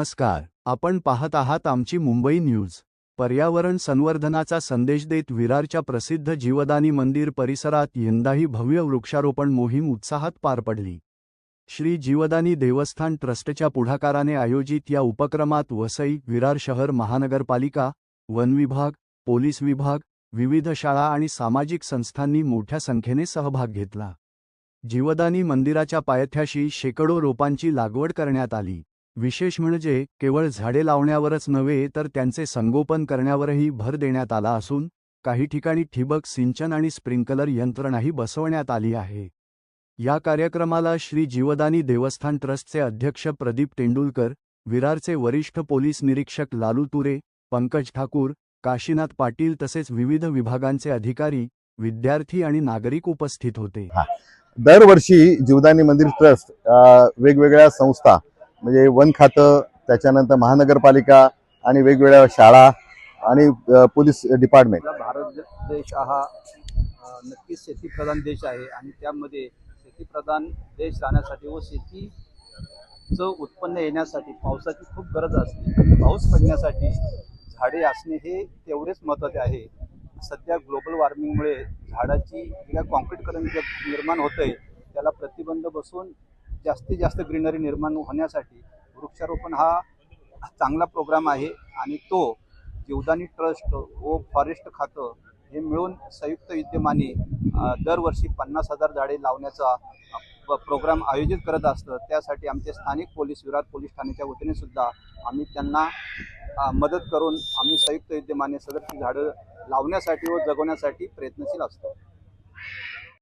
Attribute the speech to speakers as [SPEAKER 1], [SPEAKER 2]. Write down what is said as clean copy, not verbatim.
[SPEAKER 1] नमस्कार, आपण पाहत आहात आमची मुंबई न्यूज। पर्यावरण संवर्धनाचा संदेश देत विरारच्या प्रसिद्ध जीवदानी मंदिर परिसरात यंदाही भव्य वृक्षारोपण मोहीम उत्साहात पार पडली। श्री जीवदानी देवस्थान ट्रस्टच्या पुढाकाराने आयोजित या उपक्रमात वसई, विरार शहर महानगरपालिका, वन विभाग, पोलीस विभाग, विविध शाळा आणि सामाजिक संस्थांनी मोठ्या संख्येने सहभाग घेतला। जीवदानी मंदिराच्या पायथ्याशी शेकडो रोपांची लागवड करण्यात आली। विशेष म्हणजे केवळ झाडे लावण्यावरच नव्हे तर त्यांचे संगोपन करण्यावरही भर देण्यात आला असून काही ठिकाणी ठिबक सिंचन आणि स्प्रिंकलर यंत्रणाही बसवण्यात आली आहे। या कार्यक्रमाला श्री जीवदानी देवस्थान ट्रस्टचे अध्यक्ष प्रदीप तेंडुलकर, विरारचे वरिष्ठ पोलीस निरीक्षक लालू तुरे, पंकज ठाकूर, काशीनाथ पाटील तसेच विविध विभागांचे अधिकारी, विद्यार्थी आणि नागरिक उपस्थित होते।
[SPEAKER 2] दरवर्षी जीवदानी मंदिर ट्रस्ट वेगवेगळ्या संस्था म्हणजे वन खातं, त्याच्यानंतर महानगरपालिका आणि वेगवेगळ्या शाळा आणि पोलीस डिपार्टमेंट।
[SPEAKER 3] भारत देश हा नक्कीच शेतीप्रधान देश आहे आणि त्यामध्ये शेतीप्रधान देश राहण्यासाठी व शेतीचं उत्पन्न येण्यासाठी पावसाची खूप गरज असते। पाऊस पडण्यासाठी झाडे असणे हे तेवढेच महत्त्वाचे आहे। सध्या ग्लोबल वॉर्मिंगमुळे झाडाची ज्या कॉन्क्रीटकरण निर्माण होतंय त्याला प्रतिबंध बसवून जास्तीत जास्त ग्रीनरी निर्माण होण्यासाठी वृक्षारोपण हा चांगला प्रोग्राम आहे आणि तो जीवदानी ट्रस्ट व फॉरेस्ट खातं हे मिळून संयुक्त विद्यमाने दरवर्षी 50,000 झाडे लावण्याचा प्रोग्राम आयोजित करत असतं। त्यासाठी आमचे स्थानिक पोलीस, विरार पोलीस ठाण्याच्या वतीने सुद्धा आम्ही त्यांना मदत करून आम्ही संयुक्त विद्यमाने सदरची झाडं लावण्यासाठी व जगवण्यासाठी प्रयत्नशील असतो।